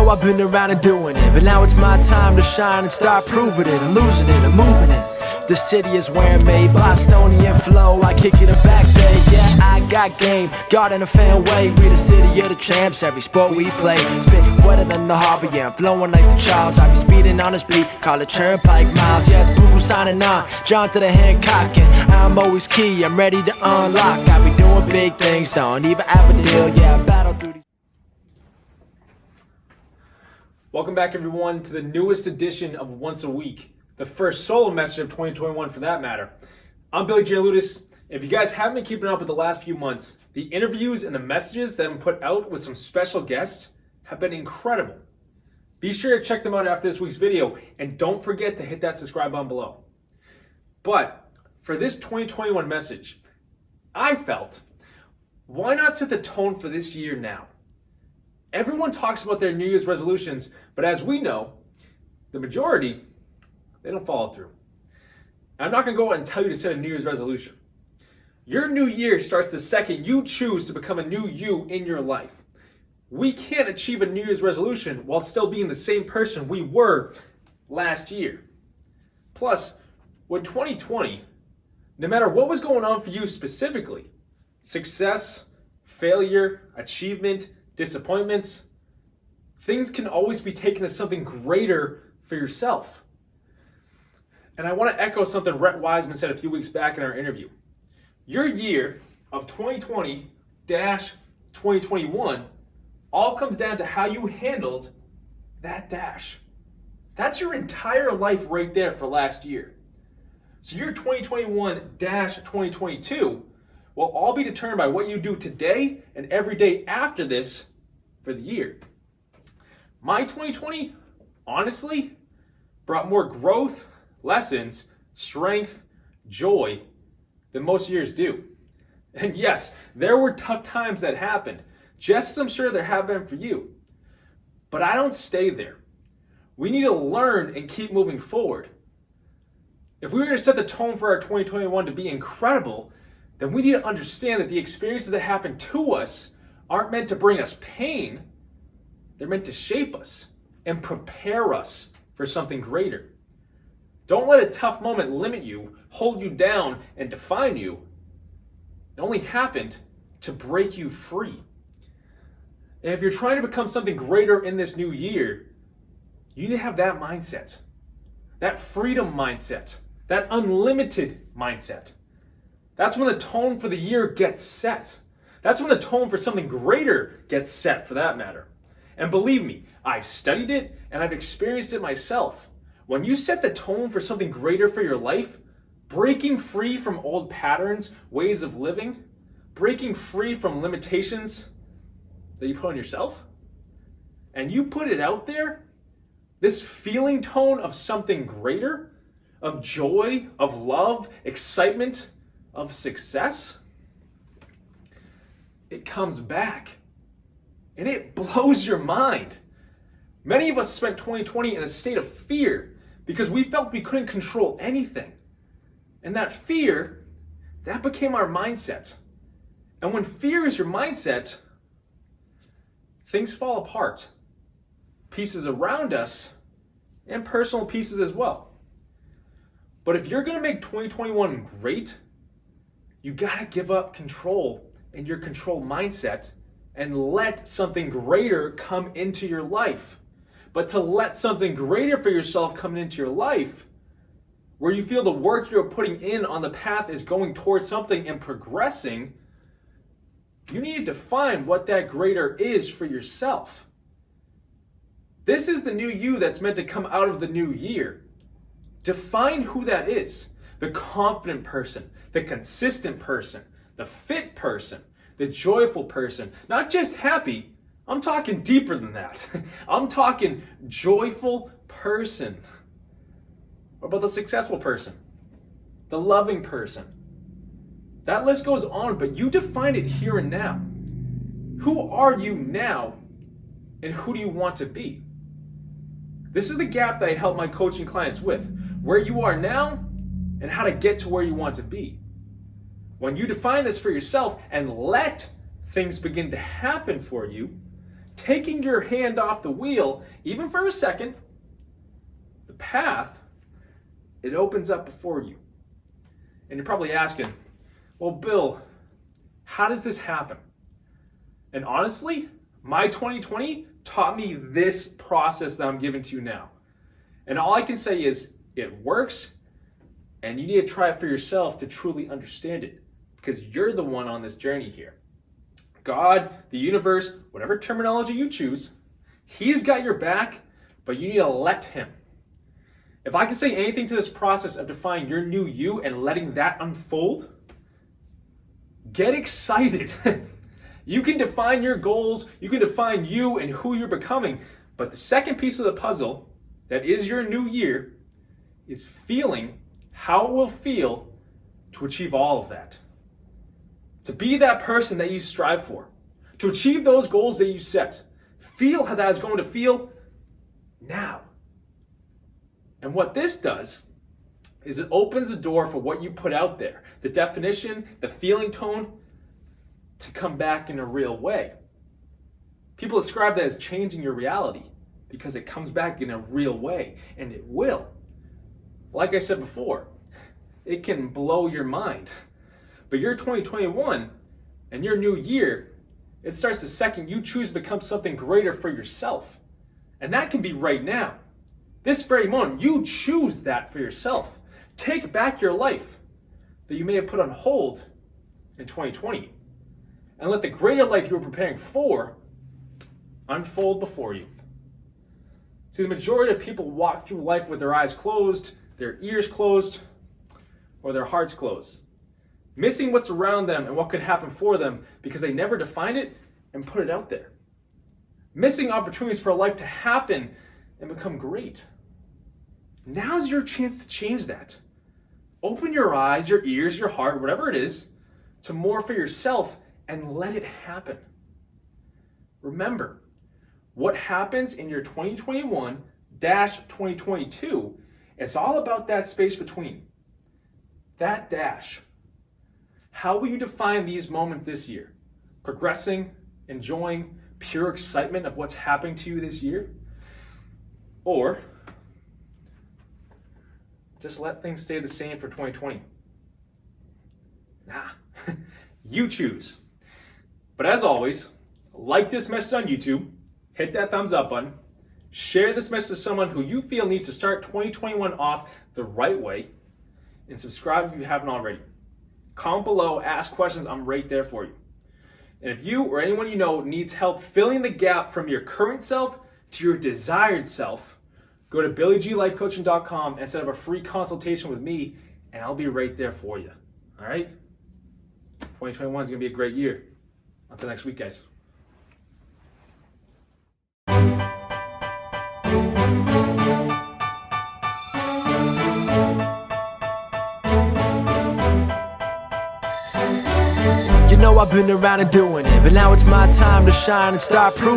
know I've been around and doing it, but now it's my time to shine and start proving it. I'm losing it, I'm moving it. The city is where I'm made, Bostonian flow, I kick it in back bay. Yeah, I got game, God in a fan way. We the city of the champs, every sport we play. Spit wetter than the harbor, yeah, I'm flowing like the Charles. I be speeding on this beat, call it Turnpike Miles. Yeah, it's Buku signing on, John to the Hancock, and I'm always key, I'm ready to unlock. I be doing big things, don't even have a deal, yeah, I battle through these. Welcome back, everyone, to the newest edition of Once a Week, the first solo message of 2021 for that matter. I'm Billy J. Ludis. If you guys haven't been keeping up with the last few months, the interviews and the messages that have been put out with some special guests have been incredible. Be sure to check them out after this week's video, and don't forget to hit that subscribe button below. But for this 2021 message, I felt, why not set the tone for this year now? Everyone talks about their New Year's resolutions, but as we know, the majority, they don't follow through. I'm not going to go out and tell you to set a New Year's resolution. Your new year starts the second you choose to become a new you in your life. We can't achieve a New Year's resolution while still being the same person we were last year. Plus, with 2020, no matter what was going on for you specifically, success, failure, achievement, disappointments, things can always be taken as something greater for yourself. And I want to echo something Rhett Wiseman said a few weeks back in our interview. Your year of 2020-2021 all comes down to how you handled that dash. That's your entire life right there for last year. So your 2021-2022 will all be determined by what you do today and every day after this for the year. My 2020, honestly, brought more growth, lessons, strength, joy than most years do. And yes, there were tough times that happened, just as I'm sure there have been for you. But I don't stay there. We need to learn and keep moving forward. If we were to set the tone for our 2021 to be incredible, then we need to understand that the experiences that happen to us aren't meant to bring us pain. They're meant to shape us and prepare us for something greater. Don't let a tough moment limit you, hold you down, and define you. It only happened to break you free. And if you're trying to become something greater in this new year, you need to have that mindset, that freedom mindset, that unlimited mindset. That's when the tone for the year gets set. That's when the tone for something greater gets set, for that matter. And believe me, I've studied it and I've experienced it myself. When you set the tone for something greater for your life, breaking free from old patterns, ways of living, breaking free from limitations that you put on yourself, and you put it out there, this feeling tone of something greater, of joy, of love, excitement, of success, it comes back and it blows your mind. Many of us spent 2020 in a state of fear because we felt we couldn't control anything. And that fear, that became our mindset. And when fear is your mindset, things fall apart. Pieces around us and personal pieces as well. But if you're going to make 2021 great, you got to give up control and your control mindset and let something greater come into your life. But to let something greater for yourself come into your life, where you feel the work you're putting in on the path is going towards something and progressing, you need to define what that greater is for yourself. This is the new you that's meant to come out of the new year. Define who that is. The confident person, the consistent person, the fit person, the joyful person, not just happy. I'm talking deeper than that. I'm talking joyful person. What about the successful person? The loving person? That list goes on, but you define it here and now. Who are you now, and who do you want to be? This is the gap that I help my coaching clients with. Where you are now, and how to get to where you want to be. When you define this for yourself and let things begin to happen for you, taking your hand off the wheel, even for a second, the path, it opens up before you. And you're probably asking, well, Bill, how does this happen? And honestly, my 2020 taught me this process that I'm giving to you now. And all I can say is it works, and you need to try it for yourself to truly understand it, because you're the one on this journey here. God, the universe, whatever terminology you choose, He's got your back, but you need to let Him. If I can say anything to this process of defining your new you and letting that unfold, get excited. You can define your goals, you can define you and who you're becoming, but the second piece of the puzzle that is your new year is feeling how it will feel to achieve all of that. To be that person that you strive for, to achieve those goals that you set. Feel how that is going to feel now. And what this does is it opens the door for what you put out there, the definition, the feeling tone, to come back in a real way. People describe that as changing your reality because it comes back in a real way, and it will. Like I said before, it can blow your mind. But your 2021 and your new year, it starts the second you choose to become something greater for yourself. And that can be right now. This very moment, you choose that for yourself. Take back your life that you may have put on hold in 2020 and let the greater life you were preparing for unfold before you. See, the majority of people walk through life with their eyes closed, their ears closed, or their hearts closed, missing what's around them and what could happen for them because they never defined it and put it out there. Missing opportunities for life to happen and become great. Now's your chance to change that. Open your eyes, your ears, your heart, whatever it is, to more for yourself and let it happen. Remember, what happens in your 2021-2022, it's all about that space between. That dash. How will you define these moments this year? Progressing, enjoying, pure excitement of what's happening to you this year? Or just let things stay the same for 2020? Nah, you choose. But as always, like this message on YouTube, hit that thumbs up button, share this message to someone who you feel needs to start 2021 off the right way, and subscribe if you haven't already. Comment below, ask questions, I'm right there for you. And if you or anyone you know needs help filling the gap from your current self to your desired self, go to BillyGLifeCoaching.com and set up a free consultation with me, and I'll be right there for you. All right? 2021 is going to be a great year. Until next week, guys. You know I've been around and doing it, but now it's my time to shine and start proving